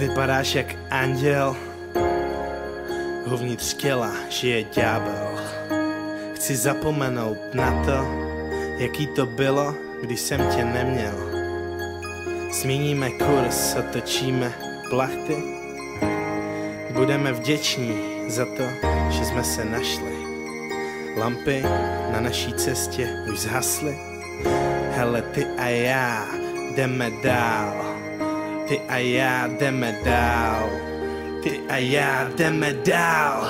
vypadáš jak anděl, uvnitř těla žije ďábel. Chci zapomenout na to, jaký to bylo, když jsem tě neměl. Změníme kurz, otočíme plachty. Budeme vděční za to, že jsme se našli. Lampy na naší cestě už zhasly. Hele, ty a já jdeme dál. Ty a já jdeme dál. Ty a já jdeme dál.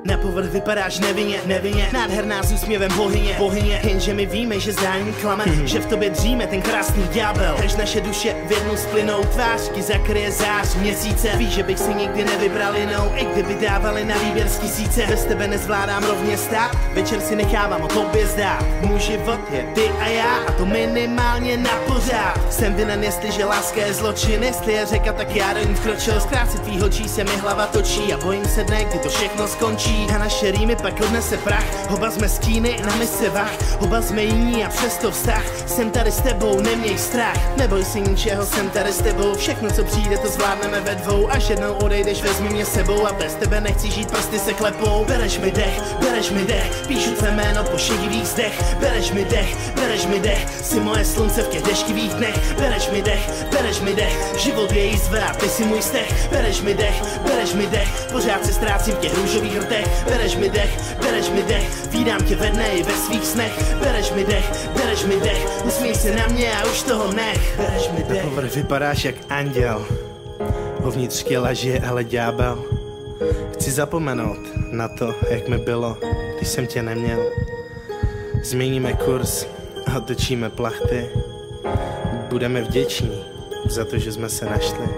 Na povrch vypadáš nevinně, nádherná s úsměvem bohyně, jenže my víme, že zdání klame, že v tobě dříme ten krásný ďábel. Až naše duše v jednu splynou, tvář ti zakryje zář měsíce. Víš, že bych si nikdy nevybral jinou, i kdyby dávali na výběr z tisíce. Bez tebe nezvládám rovně stát, večer si nechávám o tobě zdát. Můj život je ty a já, a to minimálně na pořád. Jsem vinen, jestliže láska je zločin, jestli je řeka, tak já do ní vkročil. Z krásy tvých očí se mi hlava točí a bojím se dne, kdy to všechno skončí. A naše rýmy pak odnese prach. Oba jsme stíny, na mise vach. Oba jsme jiní a přesto vztah. Jsem tady s tebou, neměj strach. Neboj si ničeho, jsem tady s tebou. Všechno, co přijde, to zvládneme ve dvou. Až jednou odejdeš, vezmi mě sebou. A bez tebe nechci žít, prsty se klepou. Bereš mi dech, píšu tvé jméno po šedivých zdech. Bereš mi dech, jsi moje slunce v těch deštivých dnech. Bereš mi dech, život je jízva, ty jsi můj stech. Bereš mi dech, pořád se ztrácím v těch růžových rtech. Bereš mi dech, vídám tě ve dne i ve svých snech. Bereš mi dech, usmíj se na mě a už toho nech. Bereš mi dech. Na povrch vypadáš jak anděl, uvnitř těla žije ale ďábel. Chci zapomenout na to, jak mi bylo, když jsem tě neměl. Změníme kurz a otočíme plachty. Budeme vděční za to, že jsme se našli.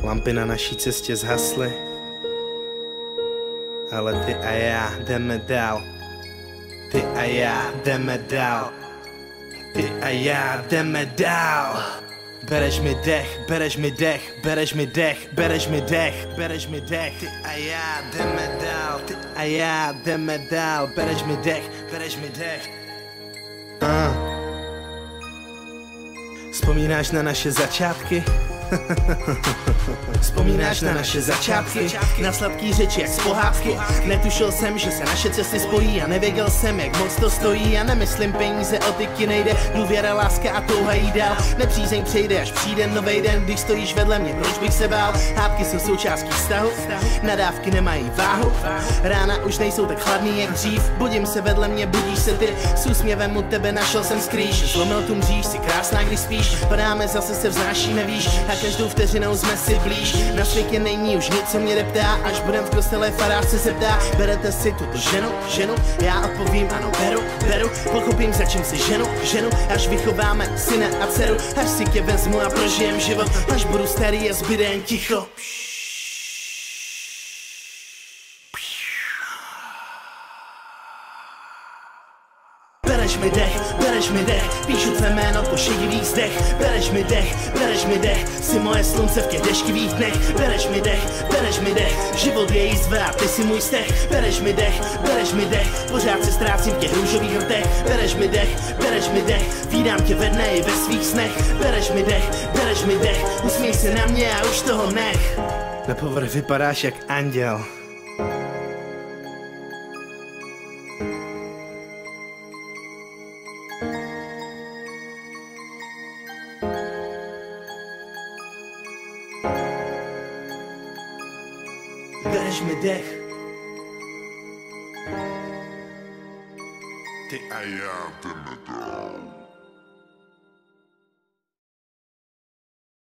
Lampy na naší cestě zhasly. Ale ty a já jdeme dál. Ty a já jdeme dál. Ty a já jdeme dál. Bereš mi dech, bereš mi dech, bereš mi dech, bereš mi dech, bereš mi dech. Ty a já jdeme dál. Ty a já jdeme dál. Bereš mi dech, bereš mi dech. Vzpomínáš na naše začátky? Vzpomínáš na naše začátky, na sladký řeči jak z pohádky. Netušil jsem, že se naše cesty spojí a nevěděl jsem, jak moc to stojí. A nemyslím peníze, o ty ti nejde, důvěra, láska a touha jí dál. Nepřízeň přejde, až přijde novej den, když stojíš vedle mě, proč bych se bál? Hádky jsou součástí vztahu, nadávky nemají váhu. Rána už nejsou tak chladný jak dřív, budím se vedle mě, budíš se ty. S úsměvem u tebe našel jsem skrýš, zlomil tu mříž, si krásná, když spíš. Padáme, zase se vznášíme, víš, a každou vteřinou jsme si blíž. Na světě není už nic, co mě deptá, až budem v kostele farář se zeptá. Berete si tuto ženu? Já odpovím ano, beru. Pochopím, za čím si ženu, až vychováme syna a dceru. Až si tě vezmu a prožijem život, až budu starý a zbyde jen ticho. Bereš mi dech, píšu tvé jméno po šedivých zdech. Bereš mi dech, jsi moje slunce v těch deštivých dnech. Bereš mi dech, život je jízva, ty jsi můj stech. Bereš mi dech, pořád se ztrácím v těch růžových rtech. Bereš mi dech, vídám tě ve dne i ve svých snech. Bereš mi dech, usmíj se na mě a už toho nech. Na povrch vypadáš jak anděl. Bereš mi dech. Ty a já jdeme dál.